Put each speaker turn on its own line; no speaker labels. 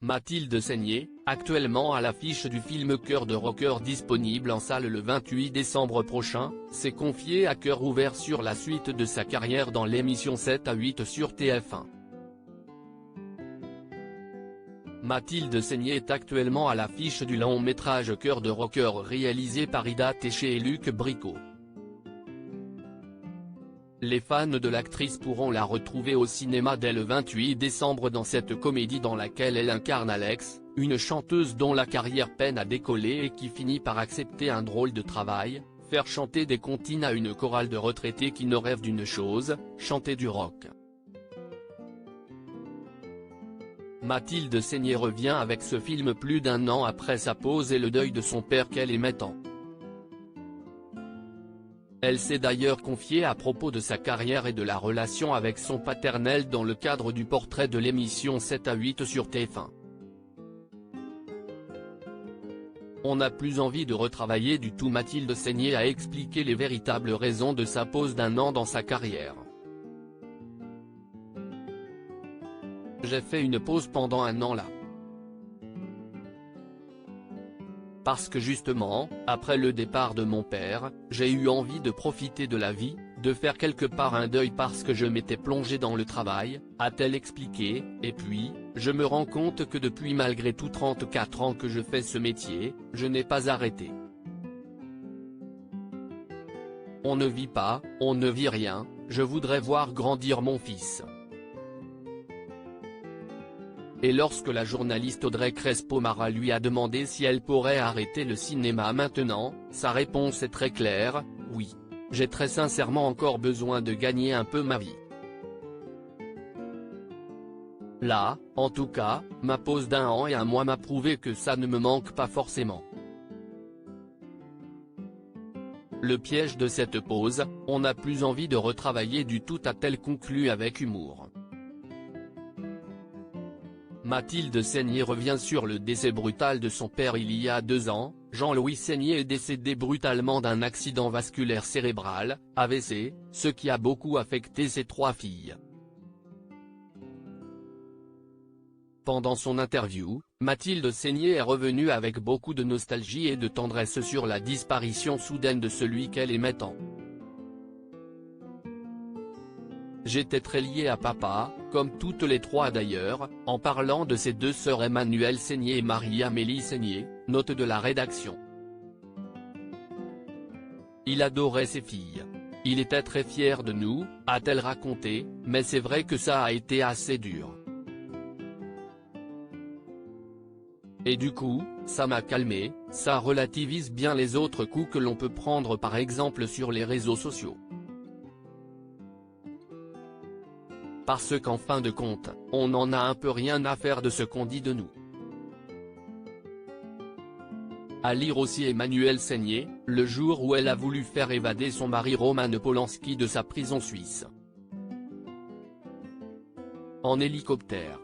Mathilde Seigné, actuellement à l'affiche du film Cœur de rocker disponible en salle le 28 décembre prochain, s'est confiée à cœur ouvert sur la suite de sa carrière dans l'émission 7 à 8 sur TF1. Mathilde Seigné est actuellement à l'affiche du long-métrage Cœur de rocker réalisé par Ida Téché et Luc Bricot. Les fans de l'actrice pourront la retrouver au cinéma dès le 28 décembre dans cette comédie dans laquelle elle incarne Alex, une chanteuse dont la carrière peine à décoller et qui finit par accepter un drôle de travail, faire chanter des comptines à une chorale de retraités qui ne rêvent d'une chose, chanter du rock. Mathilde Seigné revient avec ce film plus d'un an après sa pause et le deuil de son père qu'elle aimait tant. Elle s'est d'ailleurs confiée à propos de sa carrière et de la relation avec son paternel dans le cadre du portrait de l'émission 7 à 8 sur TF1. On n'a plus envie de retravailler du tout. Mathilde Seigné a expliqué les véritables raisons de sa pause d'un an dans sa carrière. J'ai fait une pause pendant un an là. Parce que justement, après le départ de mon père, j'ai eu envie de profiter de la vie, de faire quelque part un deuil parce que je m'étais plongé dans le travail, a-t-elle expliqué, et puis, je me rends compte que depuis malgré tout 34 ans que je fais ce métier, je n'ai pas arrêté. On ne vit pas, on ne vit rien, je voudrais voir grandir mon fils. Et lorsque la journaliste Audrey Crespo-Mara lui a demandé si elle pourrait arrêter le cinéma maintenant, sa réponse est très claire, oui. J'ai très sincèrement encore besoin de gagner un peu ma vie. Là, en tout cas, ma pause d'un an et un mois m'a prouvé que ça ne me manque pas forcément. Le piège de cette pause, on n'a plus envie de retravailler du tout, a-t-elle conclu avec humour. Mathilde Seigné revient sur le décès brutal de son père il y a 2 ans. Jean-Louis Seigné est décédé brutalement d'un accident vasculaire cérébral, AVC, ce qui a beaucoup affecté ses 3 filles. Pendant son interview, Mathilde Seigné est revenue avec beaucoup de nostalgie et de tendresse sur la disparition soudaine de celui qu'elle aimait tant. J'étais très liée à papa, comme toutes les 3 d'ailleurs, en parlant de ses 2 sœurs Emmanuelle Seigné et Marie-Amélie Seigné, note de la rédaction. Il adorait ses filles. Il était très fier de nous, a-t-elle raconté, mais c'est vrai que ça a été assez dur. Et du coup, ça m'a calmé, ça relativise bien les autres coups que l'on peut prendre par exemple sur les réseaux sociaux. Parce qu'en fin de compte, on n'en a un peu rien à faire de ce qu'on dit de nous. À lire aussi Emmanuelle Seigné, le jour où elle a voulu faire évader son mari Roman Polanski de sa prison suisse. En hélicoptère.